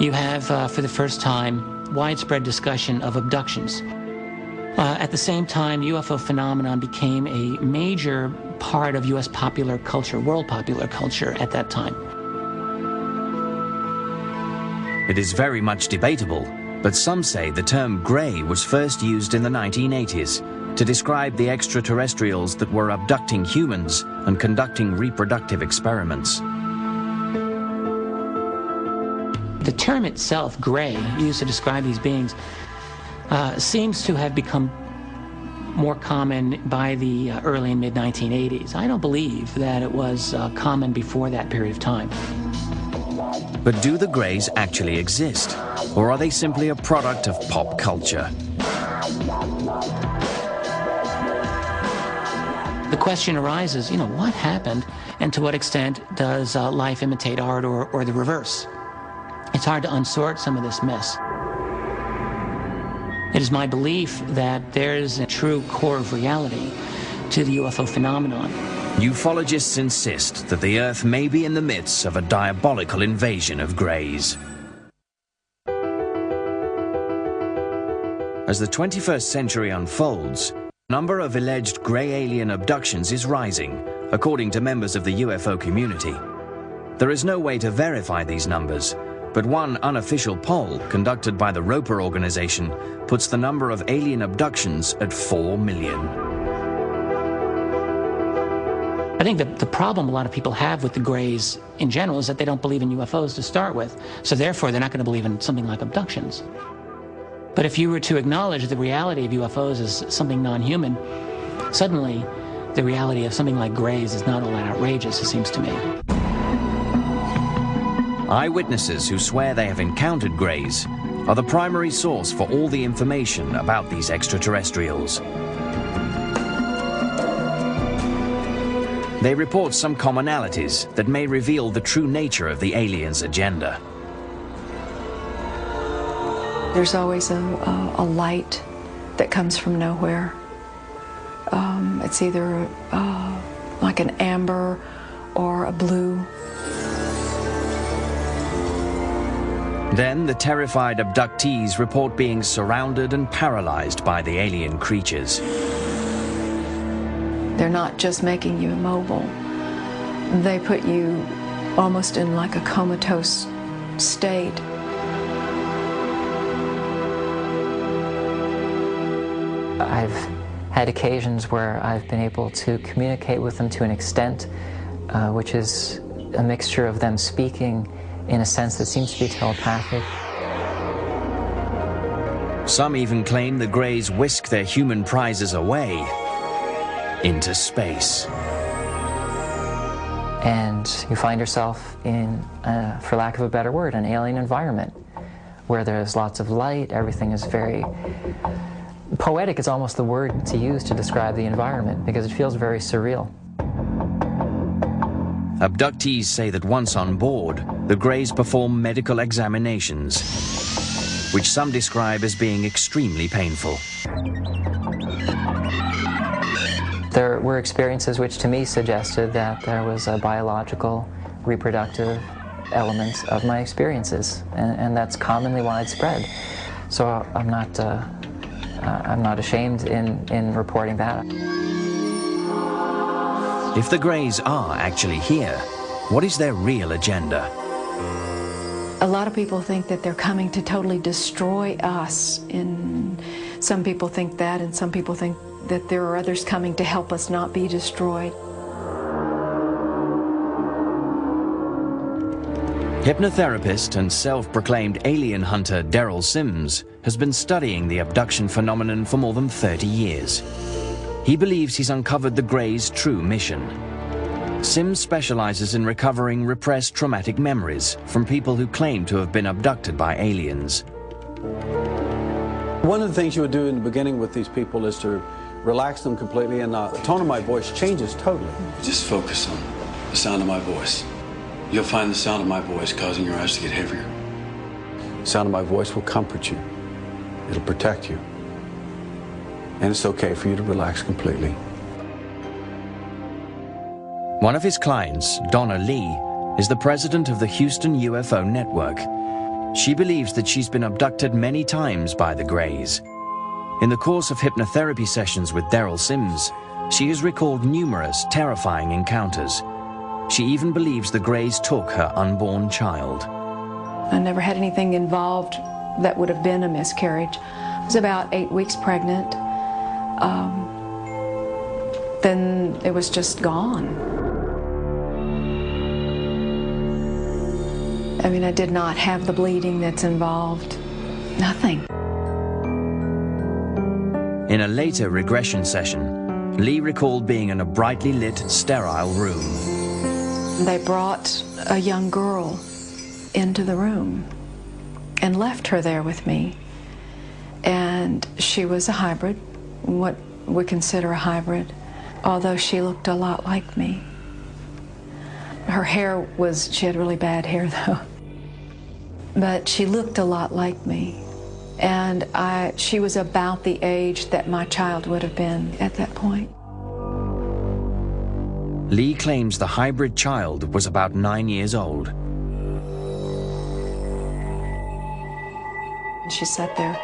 you have, for the first time, widespread discussion of abductions. At the same time, UFO phenomenon became a major part of U.S. popular culture, world popular culture at that time. It is very much debatable, but some say the term grey was first used in the 1980s to describe the extraterrestrials that were abducting humans and conducting reproductive experiments. The term itself, grey, used to describe these beings, seems to have become more common by the early and mid-1980s. I don't believe that it was common before that period of time. But do the greys actually exist? Or are they simply a product of pop culture? The question arises, what happened, and to what extent does life imitate art or the reverse? It's hard to unsort some of this mess. It is my belief that there is a true core of reality to the UFO phenomenon. Ufologists insist that the Earth may be in the midst of a diabolical invasion of greys. As the 21st century unfolds, the number of alleged grey alien abductions is rising, according to members of the UFO community. There is no way to verify these numbers, but one unofficial poll conducted by the Roper organization puts the number of alien abductions at 4 million. I think the problem a lot of people have with the greys in general is that they don't believe in UFOs to start with, so therefore they're not going to believe in something like abductions. But if you were to acknowledge the reality of UFOs as something non-human, suddenly the reality of something like greys is not all that outrageous, it seems to me. Eyewitnesses who swear they have encountered greys are the primary source for all the information about these extraterrestrials. They report some commonalities that may reveal the true nature of the aliens' agenda. There's always a light that comes from nowhere. It's either like an amber or a blue. Then the terrified abductees report being surrounded and paralyzed by the alien creatures. They're not just making you immobile. They put you almost in like a comatose state. I've had occasions where I've been able to communicate with them to an extent which is a mixture of them speaking in a sense that seems to be telepathic. Some even claim the greys whisk their human prizes away into space. And you find yourself in, for lack of a better word, an alien environment where there's lots of light, everything is very poetic is almost the word to use to describe the environment because it feels very surreal. Abductees say that once on board, the greys perform medical examinations, which some describe as being extremely painful. There were experiences which to me suggested that there was a biological, reproductive element of my experiences, and that's commonly widespread. So I'm not ashamed in reporting that. If the greys are actually here, what is their real agenda? A lot of people think that they're coming to totally destroy us, and some people think that, and some people think that there are others coming to help us not be destroyed. Hypnotherapist and self-proclaimed alien hunter Derrell Sims has been studying the abduction phenomenon for more than 30 years. He believes he's uncovered the greys' true mission. Sims specializes in recovering repressed traumatic memories from people who claim to have been abducted by aliens. One of the things you would do in the beginning with these people is to relax them completely, and the tone of my voice changes totally. Just focus on the sound of my voice. You'll find the sound of my voice causing your eyes to get heavier. The sound of my voice will comfort you. It'll protect you. And it's okay for you to relax completely. One of his clients, Donna Lee, is the president of the Houston UFO Network. She believes that she's been abducted many times by the Greys. In the course of hypnotherapy sessions with Derrel Sims, she has recalled numerous terrifying encounters. She even believes the Greys took her unborn child. I never had anything involved that would have been a miscarriage. I was about 8 weeks pregnant. Then it was just gone. I mean, I did not have the bleeding that's involved. Nothing. In a later regression session, Lee recalled being in a brightly lit, sterile room. They brought a young girl into the room and left her there with me. And she was a hybrid, what we consider a hybrid, although she looked a lot like me. Her hair she had really bad hair though. But she looked a lot like me. And she was about the age that my child would have been at that point. Lee claims the hybrid child was about 9 years old. She sat there.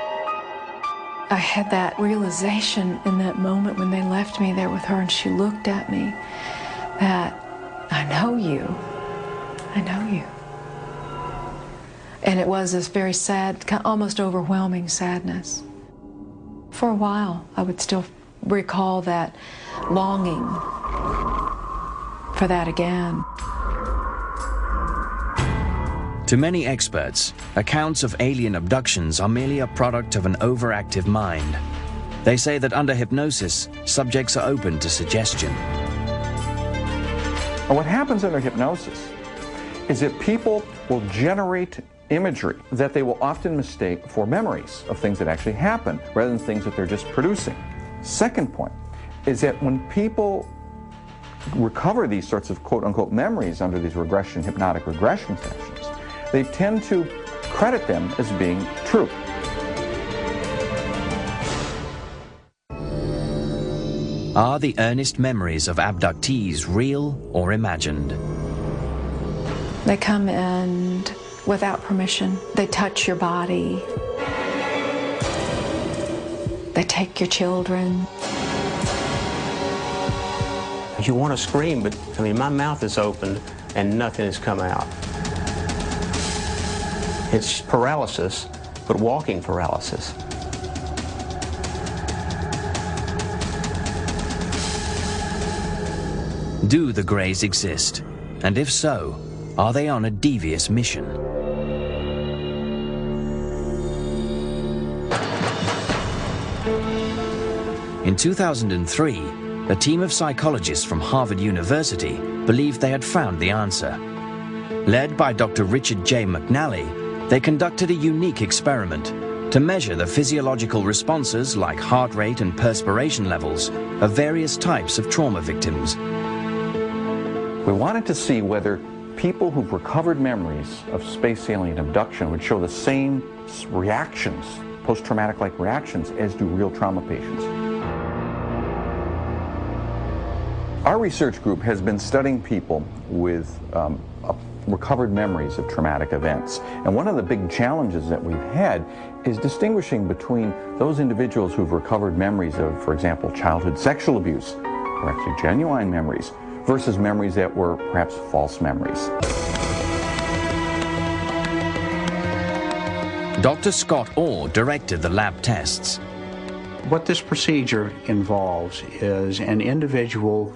I had that realization in that moment when they left me there with her and she looked at me that I know you. I know you. And it was this very sad, almost overwhelming sadness. For a while, I would still recall that longing for that again. To many experts, accounts of alien abductions are merely a product of an overactive mind. They say that under hypnosis, subjects are open to suggestion. And what happens under hypnosis is that people will generate imagery that they will often mistake for memories of things that actually happen rather than things that they're just producing. Second point is that when people recover these sorts of quote-unquote memories under these hypnotic regression sessions, they tend to credit them as being true. Are the earnest memories of abductees real or imagined? They come in without permission. They touch your body. They take your children. You want to scream, but I mean, my mouth is open and nothing has come out. It's paralysis, but walking paralysis. Do the Greys exist? And if so, are they on a devious mission? In 2003, a team of psychologists from Harvard University believed they had found the answer. Led by Dr. Richard J. McNally, they conducted a unique experiment to measure the physiological responses like heart rate and perspiration levels of various types of trauma victims. We wanted to see whether people who've recovered memories of space alien abduction would show the same reactions, post-traumatic-like reactions, as do real trauma patients. Our research group has been studying people with recovered memories of traumatic events. And one of the big challenges that we've had is distinguishing between those individuals who've recovered memories of, for example, childhood sexual abuse, or actually genuine memories, versus memories that were perhaps false memories. Dr. Scott Orr directed the lab tests. What this procedure involves is an individual